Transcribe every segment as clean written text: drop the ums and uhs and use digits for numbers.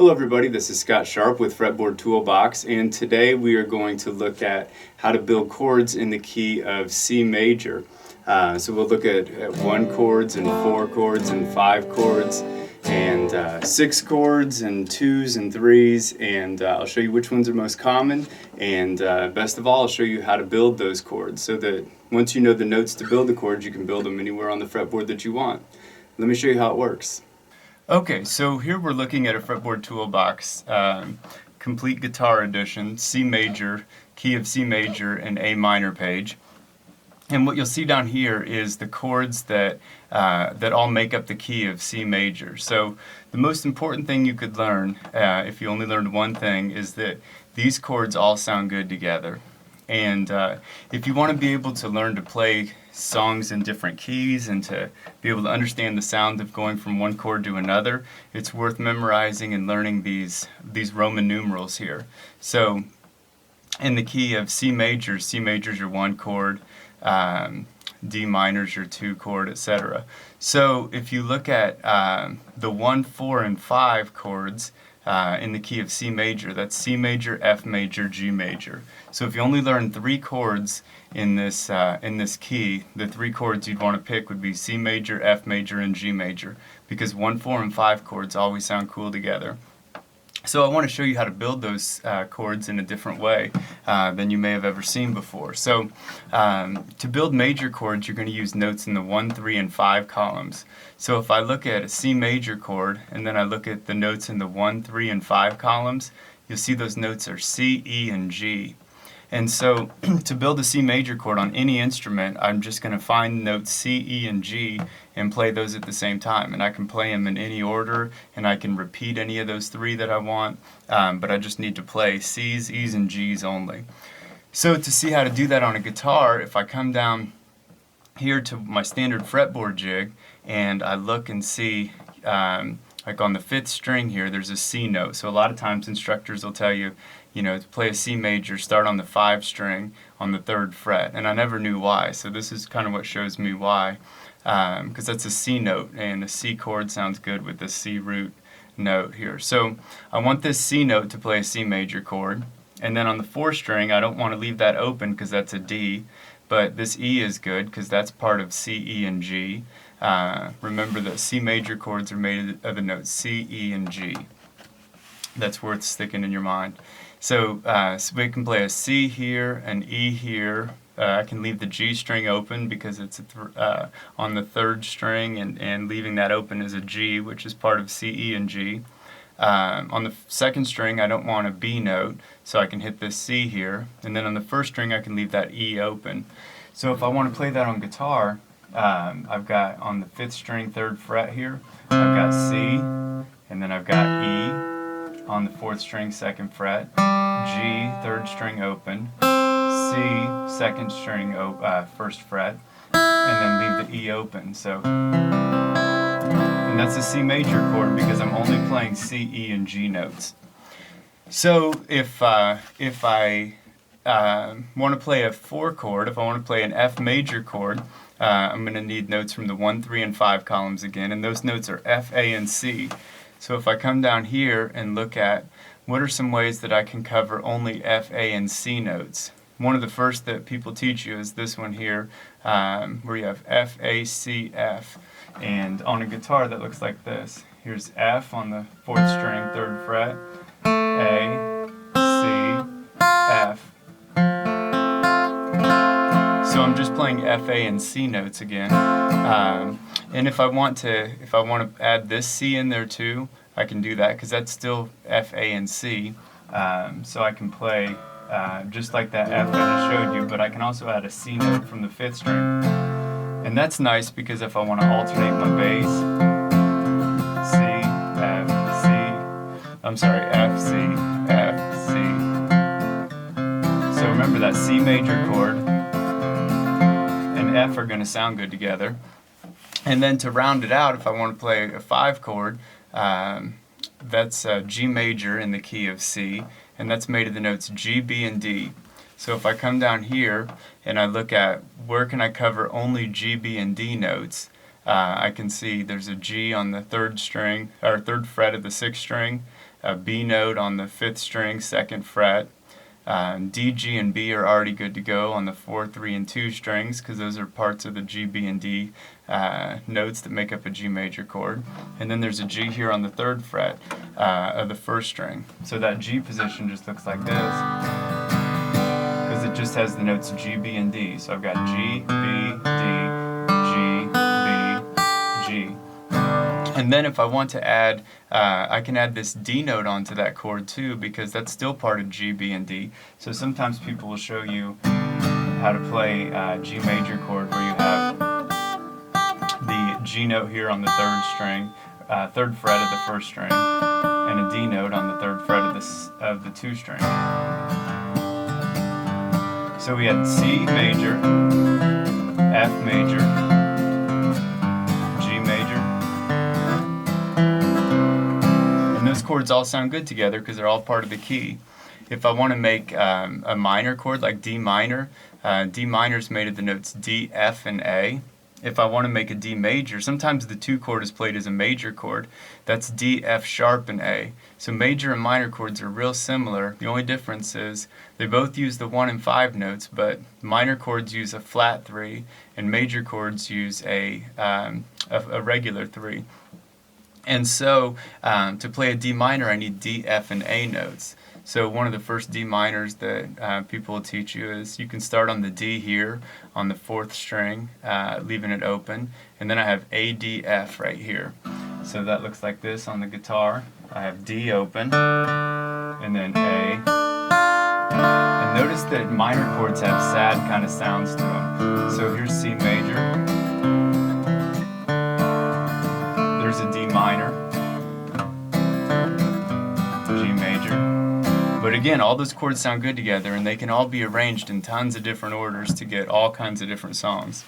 Hello everybody, this is Scott Sharp with Fretboard Toolbox, and today we are going to look at how to build chords in the key of C major. So we'll look at 1 chords and 4 chords and 5 chords and 6 chords and 2s and 3s, and I'll show you which ones are most common, and best of all I'll show you how to build those chords so that once you know the notes to build the chords you can build them anywhere on the fretboard that you want. Let me show you how it works. Okay, so here we're looking at a Fretboard Toolbox, complete guitar edition, C major, key of C major, and A minor page. And what you'll see down here is the chords that all make up the key of C major. So the most important thing you could learn, if you only learned one thing, is that these chords all sound good together. And if you want to be able to learn to play songs in different keys and to be able to understand the sound of going from one chord to another, it's worth memorizing and learning these Roman numerals here. So in the key of C major is your 1 chord, D minor is your 2 chord, etc. So if you look at the 1, 4, and 5 chords in the key of C major, that's C major, F major, G major. So if you only learn 3 chords in this key, the 3 chords you'd want to pick would be C major, F major, and G major, because 1, 4, and 5 chords always sound cool together. So I want to show you how to build those chords in a different way than you may have ever seen before. So to build major chords, you're going to use notes in the 1, 3, and 5 columns. So if I look at a C major chord and then I look at the notes in the 1, 3, and 5 columns, you'll see those notes are C, E, and G. And so to build a C major chord on any instrument, I'm just going to find notes C, E, and G and play those at the same time. And I can play them in any order, and I can repeat any of those 3 that I want, but I just need to play C's, E's, and G's only. So to see how to do that on a guitar, if I come down here to my standard fretboard jig and I look and see, like on the 5th string here, there's a C note. So a lot of times instructors will tell you, to play a C major, start on the 5 string on the 3rd fret. And I never knew why, so this is kind of what shows me why. Because that's a C note, and a C chord sounds good with the C root note here. So I want this C note to play a C major chord. And then on the 4th string, I don't want to leave that open because that's a D. But this E is good because that's part of C, E, and G. Remember that C major chords are made of the notes C, E, and G. That's worth sticking in your mind. So we can play a C here, an E here. I can leave the G string open because it's on the 3rd string, and leaving that open is a G, which is part of C, E, and G. On the 2nd string, I don't want a B note, so I can hit this C here. And then on the 1st string, I can leave that E open. So if I want to play that on guitar, I've got on the 5th string, 3rd fret here, I've got C, and then I've got E. On the 4th string, 2nd fret, G, 3rd string open, C, 2nd string 1st fret, and then leave the E open. So, and that's a C major chord because I'm only playing C, E, and G notes. So if I want to play a 4 chord, if I want to play an F major chord, I'm going to need notes from the 1, 3, and 5 columns again, and those notes are F, A, and C. So if I come down here and look at what are some ways that I can cover only F, A, and C notes. One of the first that people teach you is this one here, where you have F, A, C, F. And on a guitar that looks like this. Here's F on the 4th string, 3rd fret, A, C, F. So I'm just playing F, A, and C notes again. And if I want to add this C in there too, I can do that because that's still F, A, and C. So I can play just like that F I just showed you, but I can also add a C note from the 5th string. And that's nice because if I want to alternate my bass, C, F, C, I'm sorry, F, C, F, C. So remember that C major chord and F are going to sound good together. And then to round it out, if I want to play a 5 chord, that's G major in the key of C, and that's made of the notes G, B, and D. So if I come down here and I look at where can I cover only G, B, and D notes, I can see there's a G on the 3rd string, or 3rd fret of the 6th string, a B note on the 5th string, 2nd fret. D, G, and B are already good to go on the 4, 3, and 2 strings because those are parts of the G, B, and D notes that make up a G major chord. And then there's a G here on the 3rd fret of the 1st string. So that G position just looks like this because it just has the notes G, B, and D. So I've got G, B, D, G, B, G. And then if I want to add, I can add this D note onto that chord too because that's still part of G, B, and D. So sometimes people will show you how to play G major chord where you have the G note here on the 3rd string, 3rd fret of the 1st string, and a D note on the 3rd fret of the 2 string. So we had C major, F major, G major. And those chords all sound good together because they're all part of the key. If I want to make a minor chord like D minor is made of the notes D, F, and A. If I want to make a D major, sometimes the 2 chord is played as a major chord. That's D, F sharp, and A. So major and minor chords are real similar. The only difference is they both use the 1 and 5 notes, but minor chords use a flat 3, and major chords use a regular 3. And so to play a D minor, I need D, F, and A notes. So one of the first D minors that people will teach you is you can start on the D here on the 4th string, leaving it open, and then I have A, D, F right here. So that looks like this on the guitar. I have D open, and then A. And notice that minor chords have sad kind of sounds to them. So here's C major. There's a D minor, G major. But again, all those chords sound good together, and they can all be arranged in tons of different orders to get all kinds of different songs.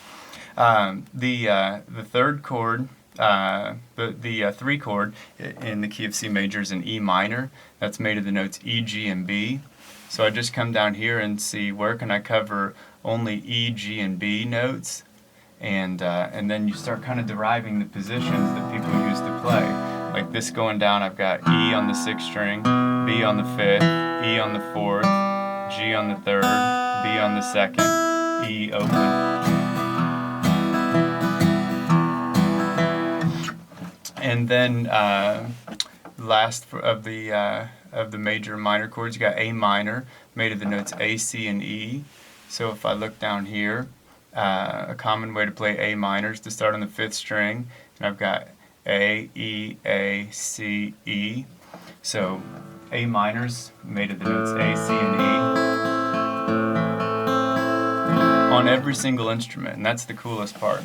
The 3rd chord, the 3 chord in the key of C major is an E minor. That's made of the notes E, G, and B. So I just come down here and see where can I cover only E, G, and B notes, and then you start kind of deriving the positions that people use to play. Like this going down, I've got E on the 6th string, B on the 5th, E on the 4th, G on the 3rd, B on the 2nd, E open. And then last of the major and minor chords, you got A minor, made of the notes A, C, and E. So if I look down here, a common way to play A minor is to start on the 5th string, and I've got A, E, A, C, E. So A minor's made of the notes A, C, and E on every single instrument, and that's the coolest part.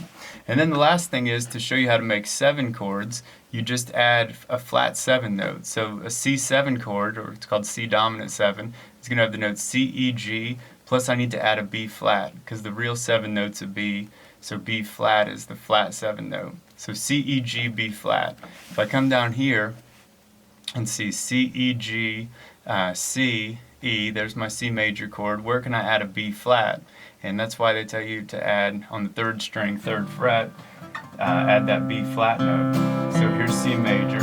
And then the last thing is to show you how to make 7 chords, you just add a flat 7 note. So a C7 chord, or it's called C dominant 7, is going to have the notes C, E, G, plus I need to add a B flat, because the real 7 notes of B, so B flat is the flat 7 note. So C, E, G, B flat. If I come down here and see C, E, G, C, E, there's my C major chord, where can I add a B flat? And that's why they tell you to add on the 3rd string, 3rd fret, add that B flat note. So here's C major,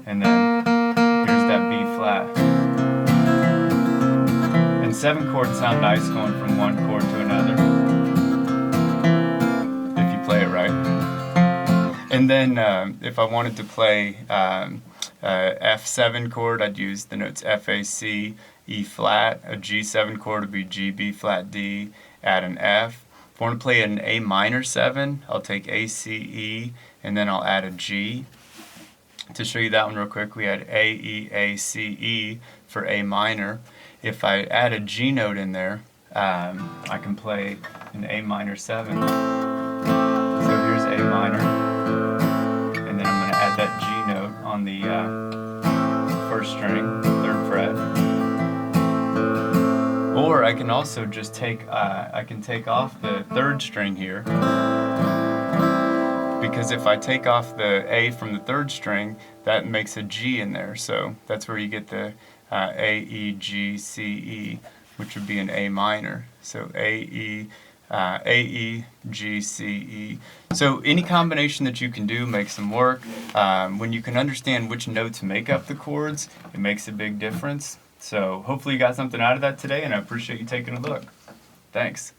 and then here's that B flat. And 7 chords sound nice going from one chord to another, if you play it right. And then if I wanted to play F7 chord, I'd use the notes F, A, C, E flat. A G7 chord would be G, B flat, D, add an F. If I want to play an A minor 7, I'll take A, C, E, and then I'll add a G. To show you that one real quick, we had A, E, A, C, E for A minor. If I add a G note in there, I can play an A minor 7. So here's A minor, and then I'm going to add that G note on the 1st string, 3rd fret. Or I can also just take off the 3rd string here, because if I take off the A from the 3rd string, that makes a G in there. So that's where you get the A, E, G, C, E, which would be an A minor. So A, E, A, E, G, C, E. So any combination that you can do makes them work. When you can understand which notes make up the chords, it makes a big difference. So hopefully you got something out of that today, and I appreciate you taking a look. Thanks.